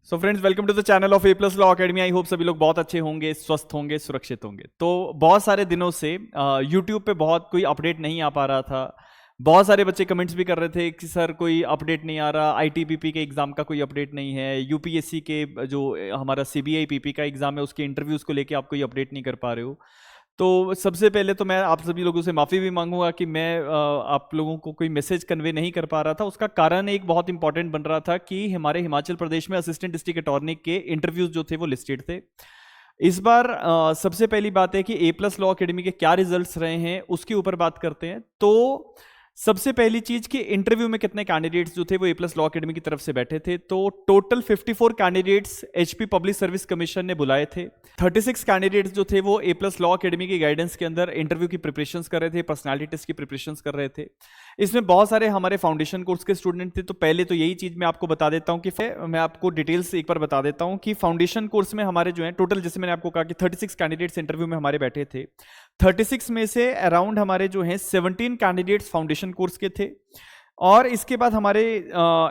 So friends, welcome to the channel of A plus law academy. I hope सभी लोग बहुत अच्छे होंगे, स्वस्थ होंगे, सुरक्षित होंगे। तो बहुत सारे दिनों से यूट्यूब पे बहुत कोई अपडेट नहीं आ पा रहा था। बहुत सारे बच्चे कमेंट्स भी कर रहे थे कि सर कोई अपडेट नहीं आ रहा, आईटीबीपी के एग्जाम का कोई अपडेट नहीं है, यूपीएससी के जो हमारा सीबीआई पीपी का एग्जाम है उसके इंटरव्यूज को लेके आप कोई अपडेट नहीं कर पा रहे हो। तो सबसे पहले तो मैं आप सभी लोगों से माफ़ी भी मांगूंगा कि मैं आप लोगों को कोई मैसेज कन्वे नहीं कर पा रहा था। उसका कारण एक बहुत इंपॉर्टेंट बन रहा था कि हमारे हिमाचल प्रदेश में असिस्टेंट डिस्ट्रिक्ट अटॉर्नी के इंटरव्यूज जो थे वो लिस्टेड थे। इस बार सबसे पहली बात है कि ए प्लस लॉ अकेडमी के क्या रिजल्ट्स रहे हैं उसके ऊपर बात करते हैं। तो सबसे पहली चीज कि इंटरव्यू में कितने कैंडिडेट्स जो थे वो ए प्लस लॉ अकेडमी की तरफ से बैठे थे। तो total 54 candidates HP public service commission ने बुलाए थे। 36 कैंडिडेट्स जो थे वो ए प्लस लॉ अकेडमी की गाइडेंस के अंदर इंटरव्यू की प्रिपरेशंस कर रहे थे, पर्सनालिटी टेस्ट की प्रिपरेशंस कर रहे थे। इसमें बहुत सारे हमारे फाउंडेशन कोर्स के स्टूडेंट थे। तो पहले तो यही चीज मैं आपको बता देता हूँ कि मैं आपको डिटेल्स एक बार बता देता हूँ कि फाउंडेशन कोर्स में हमारे जो है टोटल, जैसे मैंने आपको कहा कि 36 कैंडिडेट्स इंटरव्यू में हमारे बैठे थे। 36 में से अराउंड हमारे जो हैं 17 कैंडिडेट्स फाउंडेशन कोर्स के थे, और इसके बाद हमारे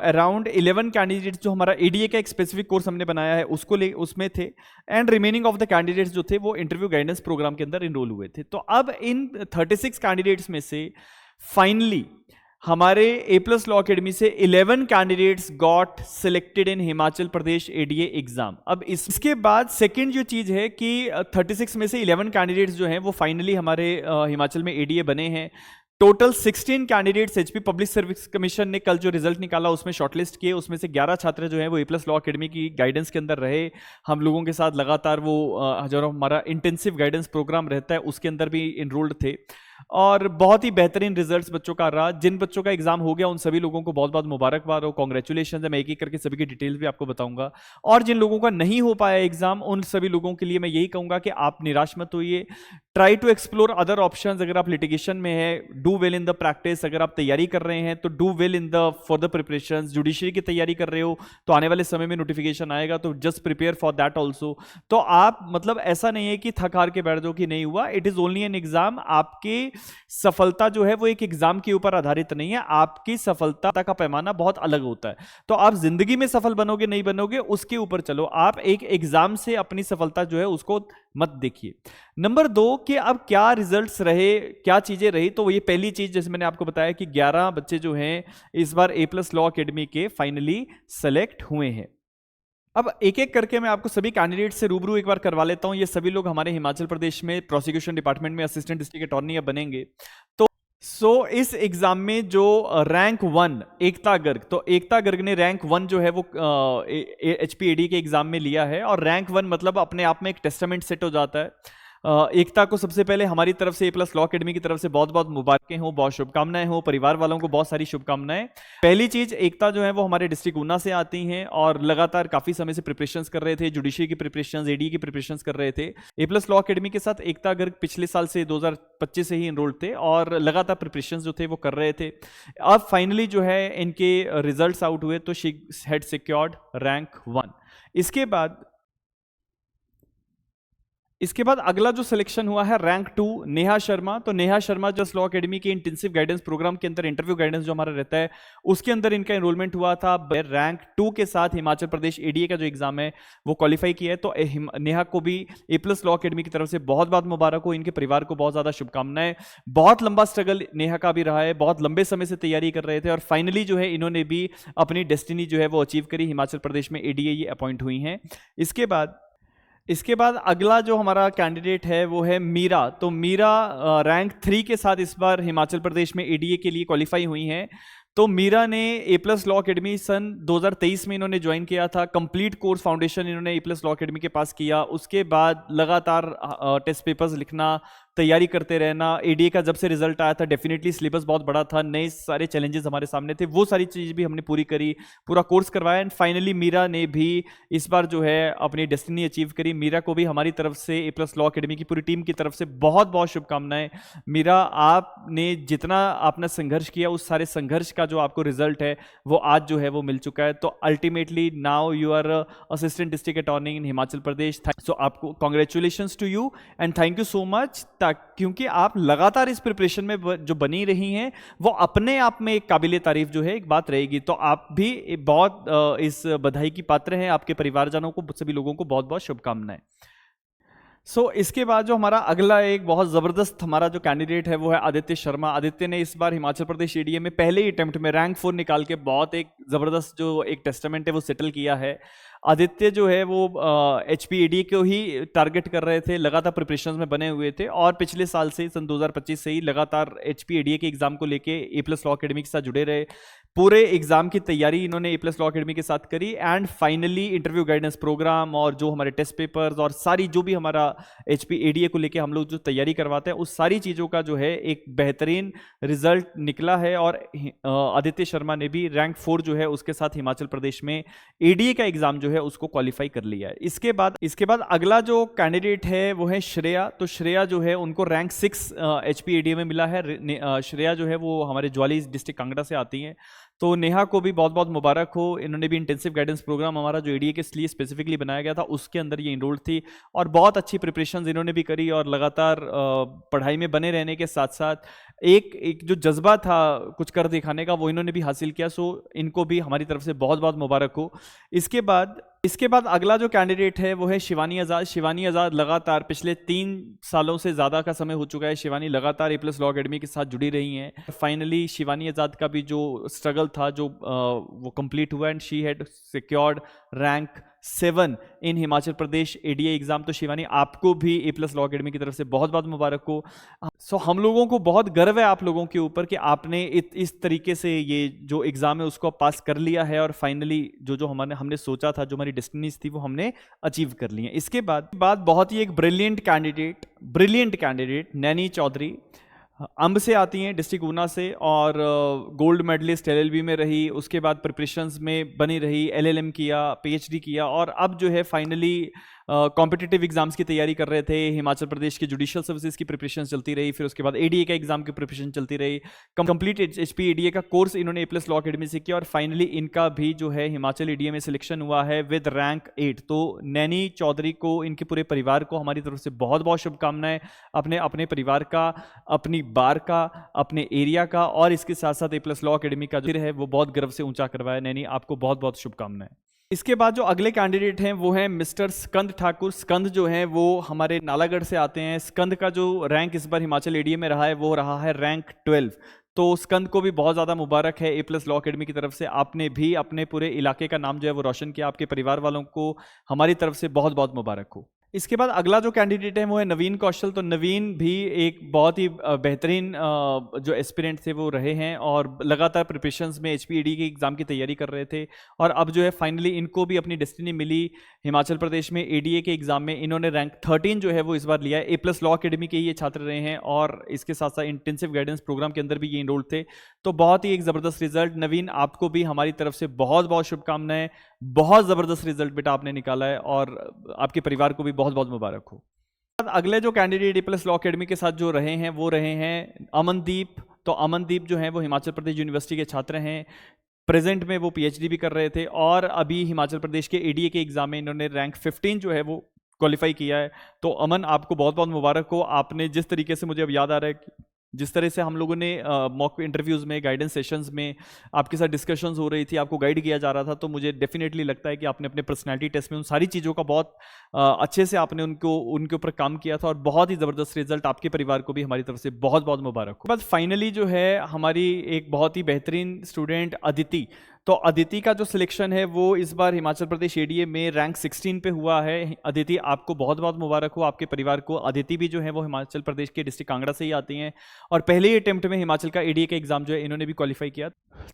अराउंड 11 कैंडिडेट्स जो हमारा एडीए का एक स्पेसिफिक कोर्स हमने बनाया है उसमें थे, and remaining of the candidates जो थे वो इंटरव्यू गाइडेंस प्रोग्राम के अंदर इनरोल हुए थे। तो अब इन 36 कैंडिडेट्स में से फाइनली हमारे ए प्लस लॉ अकेडमी से 11 candidates got selected in Himachal Pradesh ADA exam. अब इसके बाद सेकंड जो चीज है कि 36 में से 11 कैंडिडेट्स जो हैं वो फाइनली हमारे हिमाचल में एडीए बने हैं। Total 16 candidates HP public service commission ने कल जो रिजल्ट निकाला उसमें शॉर्टलिस्ट किए। उसमें से 11 छात्र जो हैं वो ए प्लस लॉ अकेडमी की गाइडेंस के अंदर रहे, हम लोगों के साथ लगातार वो जो हमारा इंटेंसिव गाइडेंस प्रोग्राम रहता है उसके अंदर भी इनरोल्ड थे, और बहुत ही बेहतरीन रिजल्ट्स बच्चों का रहा। जिन बच्चों का एग्जाम हो गया उन सभी लोगों को बहुत बहुत मुबारकबाद हो, कॉन्ग्रेचुलेशन है। मैं एक एक करके सभी की डिटेल्स भी आपको बताऊंगा, और जिन लोगों का नहीं हो पाया एग्जाम उन सभी लोगों के लिए मैं यही कहूंगा कि आप निराश मत होइए, try to explore other options. अगर आप लिटिगेशन में है, do well in the practice. अगर आप तैयारी कर रहे हैं तो do well in the for the preparation. Judiciary की तैयारी कर रहे हो तो आने वाले समय में नोटिफिकेशन आएगा, तो just prepare for that also. तो आप मतलब ऐसा नहीं है कि थक हार के बैठ जाओ कि नहीं हुआ, it is only an exam. आपकी सफलता जो है वो एक एग्जाम के ऊपर आधारित नहीं है, आपकी सफलता का पैमाना बहुत अलग होता है। तो आप जिंदगी में सफल बनोगे नहीं बनोगे उसके ऊपर चलो, आप एक एग्जाम से अपनी सफलता जो है उसको मत देखिए। नंबर 2 कि अब क्या रिजल्ट्स रहे, क्या चीजें रही। तो ये पहली चीज जैसे मैंने आपको बताया कि 11 बच्चे जो हैं इस बार ए प्लस लॉ अकेडमी के फाइनली सेलेक्ट हुए हैं। अब एक एक करके मैं आपको सभी कैंडिडेट से रूबरू एक बार करवा लेता हूं। ये सभी लोग हमारे हिमाचल प्रदेश में प्रोसिक्यूशन डिपार्टमेंट में असिस्टेंट डिस्ट्रिक्ट अटॉर्नी बनेंगे। तो इस एग्जाम में जो रैंक 1 एकता गर्ग, तो एकता गर्ग ने रैंक 1 जो है वो एचपीएडी के एग्जाम में लिया है, और रैंक 1 मतलब अपने आप में एक टेस्टामेंट सेट हो जाता है। एकता को सबसे पहले हमारी तरफ से ए प्लस लॉ अकेडमी की तरफ से बहुत बहुत मुबारकें हो, बहुत शुभकामनाएं हो, परिवार वालों को बहुत सारी शुभकामनाएं। पहली चीज, एकता जो है वो हमारे डिस्ट्रिक्ट ऊना से आती हैं और लगातार काफी समय से प्रिपरेशंस कर रहे थे, जुडिशरी की प्रिपरेशंस, एडी की प्रिपरेशंस कर रहे थे। ए प्लस लॉ अकेडमी के साथ एकता गर्ग पिछले साल से 2025 से ही इनरोल्ड थे और लगातार प्रिपरेशंस जो थे वो कर रहे थे। अब फाइनली जो है इनके रिजल्ट्स आउट हुए तो शी हैड सिक्योर्ड रैंक 1। इसके बाद अगला जो सिलेक्शन हुआ है रैंक 2 नेहा शर्मा। तो Neha Sharma just law academy के इंटेंसिव गाइडेंस प्रोग्राम के अंदर इंटरव्यू गाइडेंस जो हमारा रहता है उसके अंदर इनका एनरोलमेंट हुआ था। रैंक 2 के साथ हिमाचल प्रदेश एडीए का जो एग्जाम है वो क्वालिफाई किया है। तो नेहा को भी ए प्लस लॉ अकेडमी की तरफ से बहुत बहुत मुबारक हो, इनके परिवार को बहुत ज्यादा शुभकामनाएं। बहुत लंबा स्ट्रगल नेहा का भी रहा है, बहुत लंबे समय से तैयारी कर रहे थे, और फाइनली जो है इन्होंने भी अपनी डेस्टिनी जो है वो अचीव करी, हिमाचल प्रदेश में एडीए ये अपॉइंट हुई हैं। इसके बाद अगला जो हमारा कैंडिडेट है वो है मीरा। तो मीरा रैंक 3 के साथ इस बार हिमाचल प्रदेश में एडीए के लिए क्वालिफाई हुई हैं। तो मीरा ने ए प्लस लॉ अकेडमी सन 2023 में इन्होंने ज्वाइन किया था। कंप्लीट कोर्स फाउंडेशन इन्होंने ए प्लस लॉ अकेडमी के पास किया। उसके बाद लगातार टेस्ट पेपर्स लिखना, तैयारी करते रहना। एडीए का जब से रिजल्ट आया था डेफिनेटली सिलेबस बहुत बड़ा था, नए सारे चैलेंजेस हमारे सामने थे, वो सारी चीज़ भी हमने पूरी करी, पूरा कोर्स करवाया, एंड फाइनली मीरा ने भी इस बार जो है अपनी डेस्टिनी अचीव करी। मीरा को भी हमारी तरफ से ए प्लस लॉ अकेडमी की पूरी टीम की तरफ से बहुत बहुत शुभकामनाएं। मीरा, आपने जितना आपने संघर्ष किया उस सारे संघर्ष का जो आपको रिजल्ट है वो आज जो है वो मिल चुका है। तो ultimately now you are assistant district attorney in Himachal Pradesh. So आपको congratulations to you and thank you so much. क्योंकि आप लगातार इस प्रिपरेशन में जो बनी रही हैं वो अपने आप में एक काबिले तारीफ जो है एक बात रहेगी। तो आप भी बहुत इस बधाई की पात्र हैं। आपके परिवारजनों को, सभी लोगों को बहुत बहुत शुभकामनाएं। इसके बाद जो हमारा अगला एक बहुत ज़बरदस्त हमारा जो कैंडिडेट है वो है आदित्य शर्मा। आदित्य ने इस बार हिमाचल प्रदेश एडीए में पहले ही अटेम्प्ट में रैंक 4 निकाल के बहुत एक ज़बरदस्त जो एक टेस्टामेंट है वो सेटल किया है। आदित्य जो है वो HPADA को ही टारगेट कर रहे थे, लगातार प्रिपरेशंस में बने हुए थे और पिछले साल से सन 2025 से ही लगातार HPADA के एग्जाम को लेके A+ लॉ अकेडमी के साथ जुड़े रहे। पूरे एग्जाम की तैयारी इन्होंने A+ लॉ अकेडमी के साथ करी and finally interview guidance programme और जो हमारे टेस्ट पेपर्स और सारी जो भी हमारा HPADA को लेके हम लोग जो तैयारी करवाते हैं उस सारी चीज़ों का जो है एक बेहतरीन रिजल्ट निकला है। और आदित्य शर्मा ने भी रैंक 4 जो है उसके साथ हिमाचल प्रदेश में ADA का एग्जाम जो है उसको क्वालिफाई कर लिया है। इसके बाद अगला जो कैंडिडेट है वो है श्रेया। तो श्रेया जो है उनको रैंक 6 HPADA में मिला है। श्रेया जो है वो हमारे ज्वाली डिस्ट्रिक्ट कांगड़ा से आती हैं। तो नेहा को भी बहुत बहुत मुबारक हो। इन्होंने भी इंटेंसिव गाइडेंस प्रोग्राम हमारा जो ADA के लिए स्पेसिफिकली बनाया गया था उसके अंदर ये इनरोल्ड थी और बहुत अच्छी प्रिपरेशंस इन्होंने भी करी और लगातार पढ़ाई में बने रहने के साथ साथ एक जो जज्बा था कुछ कर दिखाने का वो इन्होंने भी हासिल किया। सो इनको भी हमारी तरफ से बहुत बहुत मुबारक हो। इसके बाद अगला जो कैंडिडेट है वो है शिवानी आज़ाद। शिवानी आज़ाद लगातार पिछले 3 सालों से ज़्यादा का समय हो चुका है शिवानी लगातार A+ लॉ अकेडमी के साथ जुड़ी रही हैं। फाइनली शिवानी आज़ाद का भी जो स्ट्रगल था जो वो कंप्लीट हुआ and she had secured rank 7 in Himachal Pradesh ADA exam. तो शिवानी आपको भी A+ लॉ अकेडमी की तरफ से बहुत बहुत मुबारक हो। हम लोगों को बहुत गर्व है आप लोगों के ऊपर कि आपने इस तरीके से ये जो एग्जाम है उसको पास कर लिया है और फाइनली जो हमने सोचा था, जो हमारी डेस्टिनीज थी वो हमने अचीव कर ली है। इसके बाद बहुत ही एक ब्रिलियंट कैंडिडेट नैनी चौधरी अंब से आती हैं, डिस्ट्रिक्ट ऊना से, और गोल्ड मेडलिस्ट LLB में रही। उसके बाद प्रिपरेशंस में बनी रही, LLM किया, PhD किया और अब जो है फाइनली कॉम्पिटिटिव एग्जाम्स की तैयारी कर रहे थे। हिमाचल प्रदेश के जुडिशियल सर्विसेज की प्रिपरेशन चलती रही, फिर उसके बाद ADA का एग्जाम की प्रिपरेशन चलती रही। कंप्लीट HPADA का कोर्स इन्होंने A+ लॉ अकेडमी से किया और फाइनली इनका भी जो है हिमाचल ADA में सिलेक्शन हुआ है विद रैंक 8। तो नैनी चौधरी को, इनके पूरे परिवार को हमारी तरफ से बहुत बहुत शुभकामनाएं। अपने परिवार का, अपनी बार का, अपने एरिया का और इसके साथ साथ A+ लॉ अकेडमी का जो है वो बहुत गर्व से ऊंचा करवाया। नैनी आपको बहुत बहुत शुभकामनाएं। इसके बाद जो अगले कैंडिडेट हैं वो हैं मिस्टर स्कंद ठाकुर। स्कंद जो हैं वो हमारे नालागढ़ से आते हैं। स्कंद का जो रैंक इस बार हिमाचल ADA में रहा है वो रहा है रैंक 12। तो स्कंद को भी बहुत ज़्यादा मुबारक है A+ लॉ अकेडमी की तरफ से। आपने भी अपने पूरे इलाके का नाम जो है वो रोशन किया। आपके परिवार वालों को हमारी तरफ से बहुत बहुत मुबारक हो। इसके बाद अगला जो कैंडिडेट है वो है नवीन कौशल। तो नवीन भी एक बहुत ही बेहतरीन जो एस्पिरेंट थे वो रहे हैं और लगातार प्रिपरेशंस में HPADA के एग्ज़ाम की तैयारी कर रहे थे और अब जो है फाइनली इनको भी अपनी डेस्टिनी मिली। हिमाचल प्रदेश में ADA के एग्ज़ाम में इन्होंने रैंक 13 जो है वो इस बार लिया है। A+ लॉ अकेडमी के ये छात्र रहे हैं और इसके साथ साथ इंटेंसिव गाइडेंस प्रोग्राम के अंदर भी ये इनरोल्ड थे। तो बहुत ही एक ज़बरदस्त रिजल्ट। नवीन आपको भी हमारी तरफ से बहुत बहुत शुभकामनाएं। बहुत ज़बरदस्त रिजल्ट बेटा आपने निकाला है और आपके परिवार को भी बहुत बहुत मुबारक हो। अगले जो कैंडिडेट A+ लॉ अकेडमी के साथ जो रहे हैं वो रहे हैं अमनदीप। तो अमनदीप जो हैं वो हिमाचल प्रदेश यूनिवर्सिटी के छात्र हैं। प्रेजेंट में वो PhD भी कर रहे थे और अभी हिमाचल प्रदेश के ADA के एग्जाम में इन्होंने रैंक 15 जो है वो क्वालिफाई किया है। तो अमन आपको बहुत बहुत मुबारक हो। आपने जिस तरीके से, मुझे अब याद आ रहा है जिस तरह से हम लोगों ने मॉक इंटरव्यूज़ में, गाइडेंस सेशंस में आपके साथ डिस्कशंस हो रही थी, आपको गाइड किया जा रहा था, तो मुझे डेफिनेटली लगता है कि आपने अपने पर्सनालिटी टेस्ट में उन सारी चीज़ों का बहुत अच्छे से आपने उनके ऊपर काम किया था और बहुत ही ज़बरदस्त रिजल्ट। आपके परिवार को भी हमारी तरफ से बहुत बहुत मुबारक हो। बस फाइनली जो है हमारी एक बहुत ही बेहतरीन स्टूडेंट अदिति। तो अदिति का जो सिलेक्शन है वो इस बार हिमाचल प्रदेश ADA में रैंक 16 पे हुआ है। अदिति आपको बहुत बहुत मुबारक हो, आपके परिवार को। अदिति भी जो है वो हिमाचल प्रदेश के डिस्ट्रिक्ट कांगड़ा से ही आती हैं और पहले ही अटेम्प्ट में हिमाचल का ADA का एग्जाम जो है इन्होंने भी क्वालिफाई किया।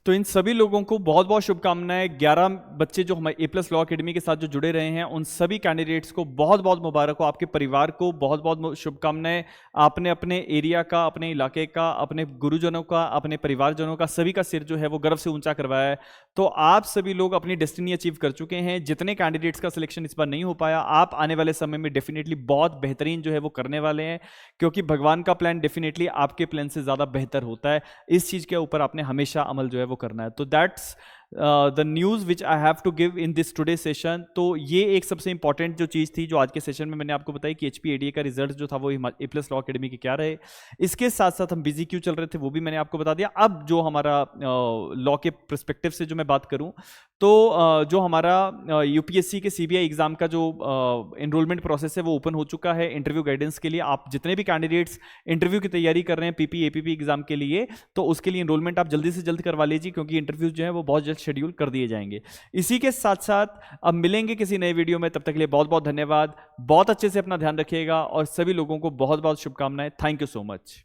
तो इन सभी लोगों को बहुत बहुत शुभकामनाएं। 11 बच्चे जो हमारे A+ लॉ अकेडमी के साथ जो जुड़े रहे हैं उन सभी कैंडिडेट्स को बहुत बहुत मुबारक हो। आपके परिवार को बहुत बहुत शुभकामनाएं। आपने अपने एरिया का, अपने इलाके का, अपने गुरुजनों का, अपने परिवारजनों का, सभी का सिर जो है वो गर्व से ऊंचा करवाया है। तो आप सभी लोग अपनी डेस्टिनी अचीव कर चुके हैं। जितने कैंडिडेट्स का सिलेक्शन इस बार नहीं हो पाया, आप आने वाले समय में डेफिनेटली बहुत बेहतरीन जो है वो करने वाले हैं, क्योंकि भगवान का प्लान डेफिनेटली आपके प्लान से ज़्यादा बेहतर होता है। इस चीज़ के ऊपर आपने हमेशा अमल जो है वो करना है। तो that's the news which I have to give in this today session. तो ये एक सबसे इंपॉर्टेंट जो चीज़ थी जो आज के सेशन में मैंने आपको बताई कि HPADA का रिजल्ट जो था वो ए प्लस लॉ अकेडमी के क्या रहे। इसके साथ साथ हम बिजी क्यों चल रहे थे वो भी मैंने आपको बता दिया। अब जो हमारा लॉ के परस्पेक्टिव से जो मैं बात करूं तो जो हमारा UPSC के CBI एग्जाम का जो एनरोलमेंट प्रोसेस है वो ओपन हो चुका है इंटरव्यू गाइडेंस के लिए। आप जितने भी कैंडिडेट्स इंटरव्यू की तैयारी कर रहे हैं PP APP एग्जाम के लिए, तो उसके लिए एनरोलमेंट आप जल्दी से जल्द करवा लीजिए, क्योंकि इंटरव्यूज जो है वो बहुत जल्द शेड्यूल कर दिए जाएंगे। इसी के साथ साथ अब मिलेंगे किसी नए वीडियो में, तब तक के लिए बहुत बहुत धन्यवाद। बहुत अच्छे से अपना ध्यान रखिएगा और सभी लोगों को बहुत बहुत शुभकामनाएं। Thank you so much.